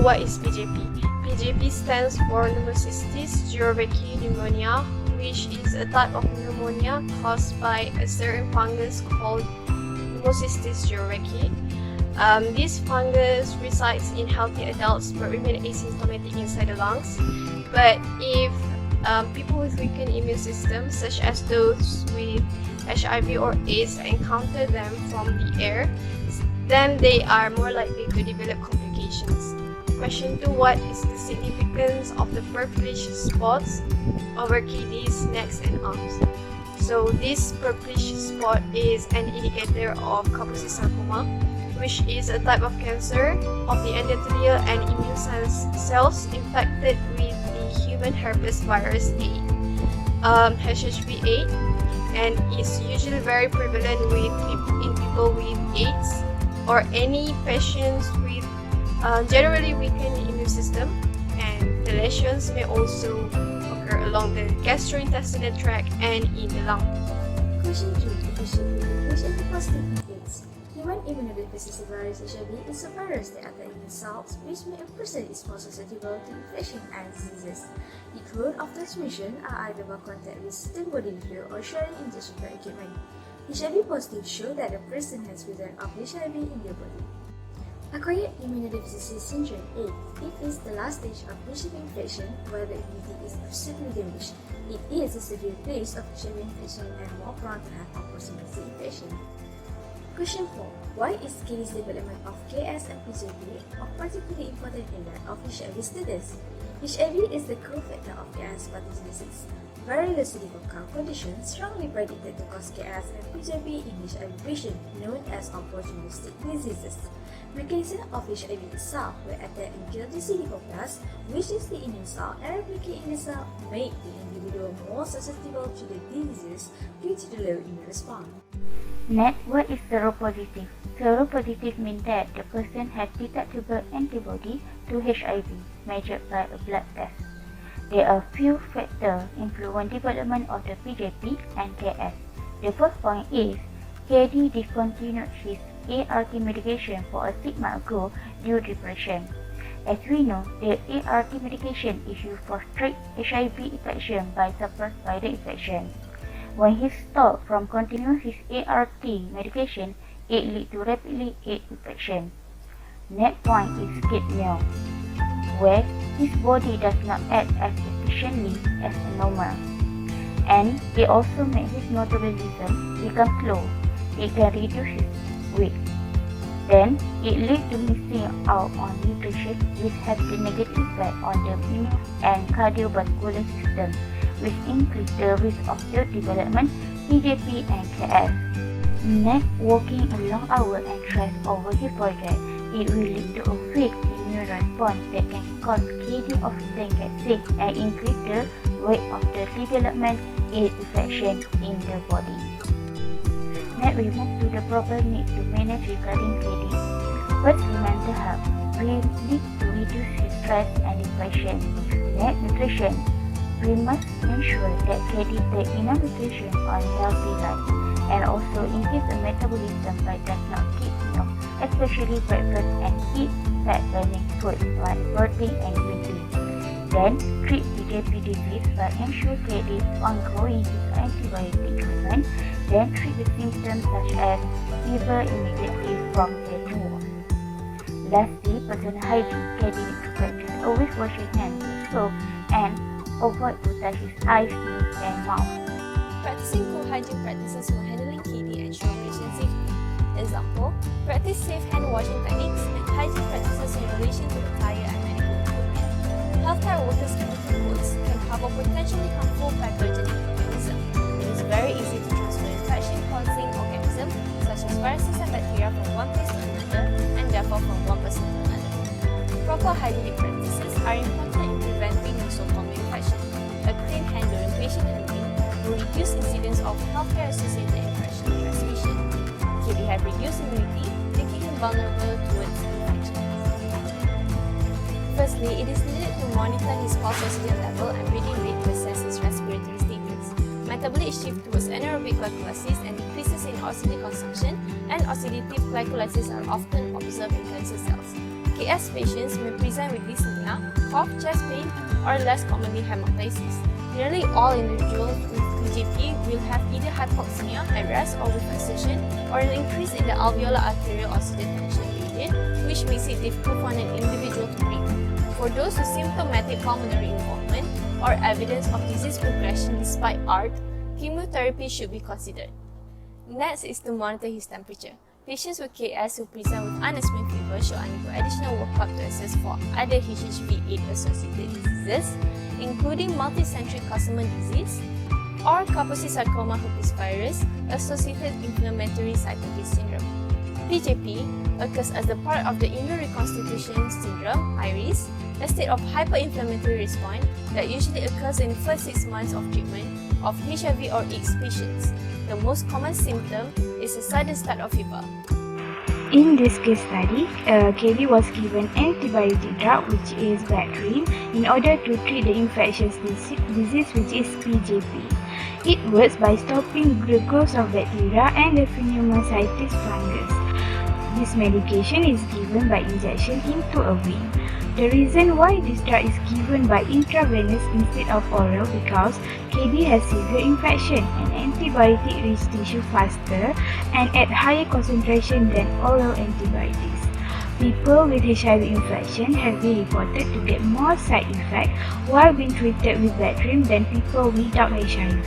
what is PJP? PJP stands for Pneumocystis jirovecii pneumonia, which is a type of pneumonia caused by a certain fungus called Pneumocystis jirovecii. This fungus resides in healthy adults but remain asymptomatic inside the lungs. But if people with weakened immune systems, such as those with HIV or AIDS, encounter them from the air, then they are more likely to develop complications. Question 2. What is the significance of the purplish spots over kidneys, necks, and arms? So this purplish spot is an indicator of Kaposi sarcoma, which is a type of cancer of the endothelial and immune cells infected with the human herpes virus A, HHV8, and is usually very prevalent in people with AIDS or any patients with generally weakened immune system, and the lesions may also occur along the gastrointestinal tract and in the lung. Question 3. HIV positive infects. Human immunodeficiency virus HIV is a virus that attacks immune cells, which means a person is more susceptible to infection and diseases. Its route of transmission are either by contact with certain body fluid or sharing injection equipment. HIV positive show that the person has presence of HIV in their body. Acquired immunodeficiency syndrome (A). It is the last stage of HIV infection where the immunity is severely damaged. It is a severe case of HIV infection and more prone to have opportunistic infection. Question 4. Why is kidneys development of KS and PJP of particularly important in that of HIV status? HIV is the co-factor of KS pathogenesis. Very low CD4 conditions strongly predicted to cause KS and PJP in HIV patients, known as opportunistic diseases. Mechanism of HIV itself will attack and kill the CD4+, which is the immune cell, and replicate in the cell, make the individual more susceptible to the diseases due to the low immune response. Next, what is seropositive? Seropositive means that the person has detectable antibody to HIV measured by a blood test. There are few factors influence development of the PJP and KS. The first point is KD discontinued his ART medication for a 6 months ago due to depression. As we know, the ART medication is used for strict HIV infection by suppressed by the infection. When he stopped from continuing his ART medication, it led to rapidly AIDS infection. Next point is skip meal, where his body does not act as efficiently as normal, and it also makes his metabolism become slow. It can reduce his weight. Then it leads to missing out on nutrition, which has the negative effect on the immune and cardiovascular system, which increase the risk of the development PJP and KS. Next, working a long hour and stress over his project, it will lead to a weak immune response that can cause kidney often get sick and increase the rate of the development AIDS infection in the body. Next, we move to the proper need to manage regarding kidney. First, mental health. We need to reduce his stress and depression. Next, nutrition. We must ensure that kidney take enough nutrition on healthy life, and also increase the metabolism by does not keep meal, especially breakfast, and eat fat-burning foods like protein and green tea. Then, treat PJP disease by ensure kidney ongoing his antibiotic treatment. Then treat the symptoms such as fever immediately from the tumor. Lastly, personal hygiene. Kidney needs to practice always wash your hands with soap and avoid to touch his eyes, nose, and mouth. Practicing good hygiene practices for handling kidney ensure patient safety. Example, practice safe hand washing techniques and hygiene practices in relation to attire and medical equipment. Healthcare workers' chemical goods can harbor potentially harmful pathogenic organisms. It is very easy to transfer infection-causing organisms such as viruses and bacteria from one place to another, and therefore from one person to another. Proper hygienic practices are important in preventing nosocomial infection. A clean hand during patient handling will reduce incidence of healthcare-associated infection transmission. Kidney have reduced immunity, making him vulnerable towards infection. Firstly, it is needed to monitor his pulse oxygen level and breathing rate to assess his respiratory status. Metabolic shift towards anaerobic glycolysis and decreases in oxygen consumption, and oxidative glycolysis are often observed in cancer cells. KS patients may present with dyspnea, cough, chest pain, or less commonly hemoptysis. Nearly all individuals with PJP will have either hypoxemia at rest or with exertion, or an increase in the alveolar arterial oxygen tension gradient, which makes it difficult for an individual to breathe. For those with symptomatic pulmonary involvement or evidence of disease progression despite ART, chemotherapy should be considered. Next is to monitor his temperature. Patients with KS who present with unexplained fever should undergo additional workup to assess for other HHV-8-associated diseases, including multicentric Castleman disease or Kaposi-sarcoma herpes virus associated inflammatory cytokine syndrome. PJP occurs as the part of the immune reconstitution syndrome, IRIS, a state of hyperinflammatory response that usually occurs in the first 6 months of treatment of HIV or AIDS patients. The most common symptom is a sudden start of fever. In this case study, KB was given antibiotic drug which is Bactrim in order to treat the infectious disease which is PJP. It works by stopping the growth of bacteria and the pneumocystis fungus. This medication is given by injection into a vein. The reason why this drug is given by intravenous instead of oral because KB has severe infection and antibiotic reach tissue faster and at higher concentration than oral antibiotics. People with HIV infection have been reported to get more side effects while being treated with Bactrim than people without HIV.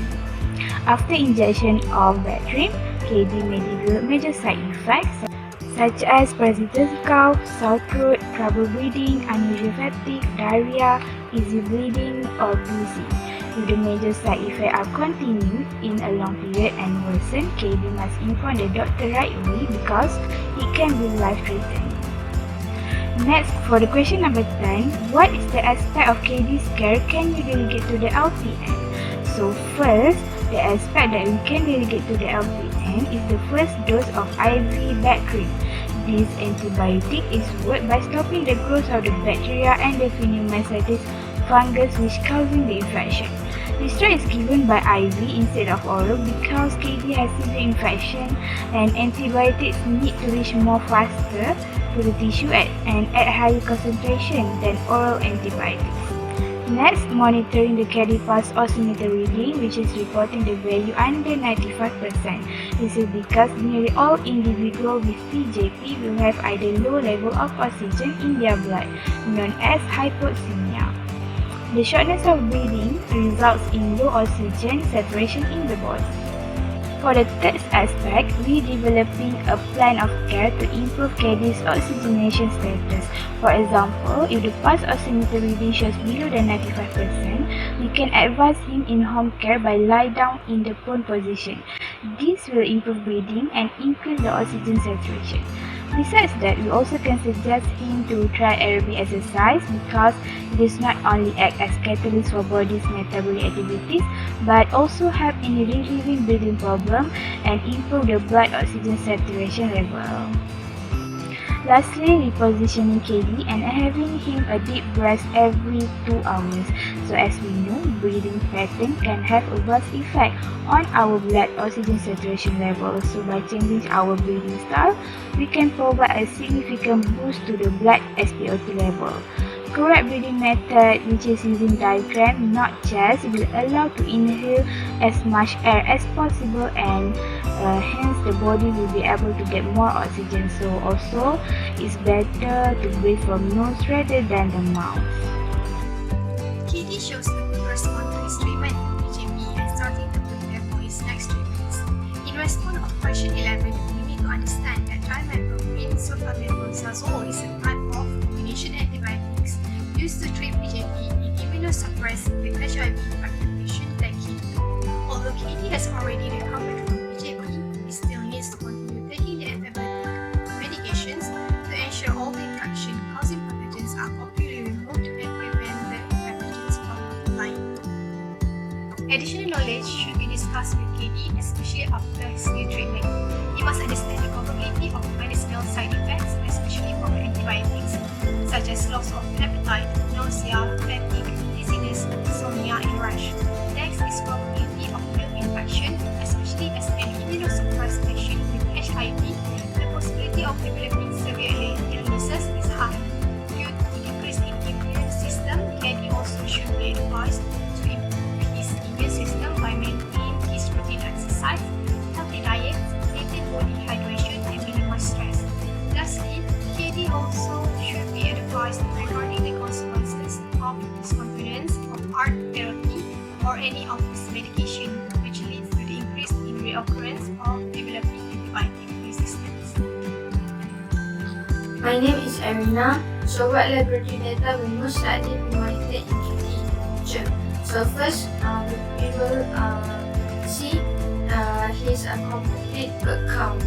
After injection of Bactrim, KB may develop major side effects such as parasitic cough, sore throat, trouble breathing, unusual fatigue, diarrhea, easy bleeding, or bruising. If the major side effects are continued in a long period and worsen, KB must inform the doctor right away because it can be life-threatening. Next, for the question number 10, what is the aspect of KD's care can you delegate to the LPN? So first, the aspect that we can delegate to the LPN is the first dose of IV Bactrim. This antibiotic is worked by stopping the growth of the bacteria and the pneumocystis fungus which causing the infection. This drug is given by IV instead of oral because KD has severe infection and antibiotics need to reach more faster to the tissue and at higher concentration than oral antibiotics. Next, monitoring the cardiac pulse oximeter reading which is reporting the value under 95%. This is because nearly all individuals with PJP will have either low level of oxygen in their blood, known as hypoxemia. The shortness of breathing results in low oxygen saturation in the body. For the third aspect, we developing a plan of care to improve KD's oxygenation status. For example, if the pulse oximeter reading shows below than 95%, we can advise him in home care by lie down in the prone position. This will improve breathing and increase the oxygen saturation. Besides that, we also can suggest him to try aerobic exercise because it does not only act as catalyst for body's metabolic activities but also help in relieving breathing problem and improve the blood oxygen saturation level. Lastly, repositioning KD and having him a deep breath every 2 hours. So as we know, breathing pattern can have a vast effect on our blood oxygen saturation level. So by changing our breathing style, we can provide a significant boost to the blood SpO2 level. Correct breathing method, which is using diaphragm, not chest, will allow to inhale as much air as possible and hence the body will be able to get more oxygen. So also, it's better to breathe from nose rather than the mouth. KD shows a good response to his treatment for PJP and starting to prepare for his next treatments. In response of question 11, we need to understand that trimethoprim sulfamethoxazole is a type of combination antibiotics used to treat PJP in immunosuppressed with HIV-infected patients like KD. Although KD has already recovered from PJP, he still needs to continue taking the antibiotic medications to ensure all the infection-causing pathogens are properly removed and prevent the pathogens from multiplying. Additional knowledge should be discussed with KD, especially after his new treatment. He must understand the probability of medicinal side effects, especially from antibiotics, such as loss of appetite, nausea, fatigue, dizziness, insomnia, and rash. Next is probability of milk infection, especially as an immunosuppressed patient with HIV, the possibility of developing severe illnesses is high. this medication, which leads to the increase in reoccurrence of developing antibiotic resistance. My name is Irina. So what laboratory data will most likely be monitored in QT in the future? So first, we will see his complete blood count.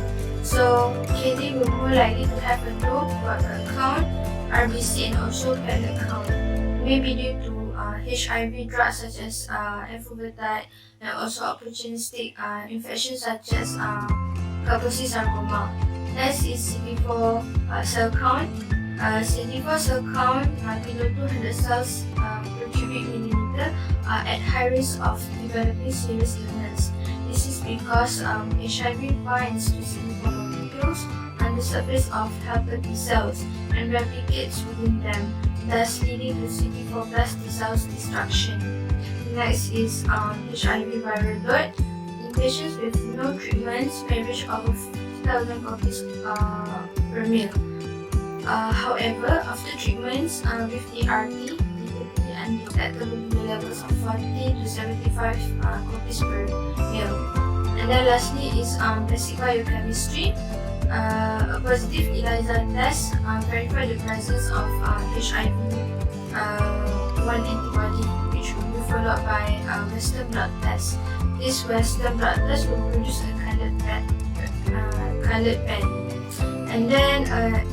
So KD will more likely to have a low blood count, RBC, and also platelet count. Maybe due to HIV drugs such as enfuvirtide and also opportunistic infections such as Kaposi sarcoma. Next is CD4 cell count. CD4 cell count below 200 cells per cubic millimeter are at high risk of developing serious illness. This is because HIV binds to CD4 molecules on the surface of helper T cells and replicates within them, thus leading to CD4 plus T cells destruction. Next is HIV viral load. In patients with no treatments may reach over 50,000 copies per mil. However, after treatments with ERT, typically undetectable levels of 40 to 75 copies per mil. And then lastly is basic biochemistry. A positive ELISA test verifies the presence of HIV-1 antibody, which will be followed by a Western blot test. This Western blot test will produce a colored band. And then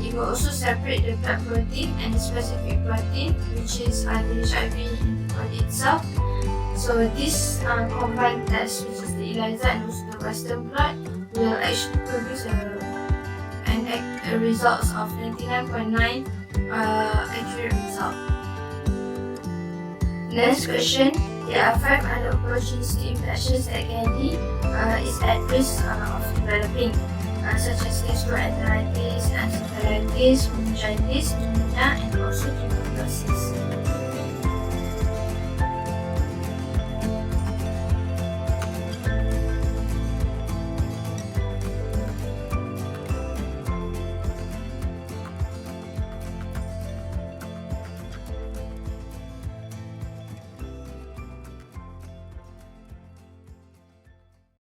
it will also separate the blood protein and the specific protein, which is the HIV antibody itself. So this combined test, which is the ELISA and also the Western blot, will actually produce a results of 99.9 accurate result. Next question. There are 5 other opportunistic infections that KD is at risk of developing, such as gastroenteritis, encephalitis, meningitis, pneumonia, and also tuberculosis.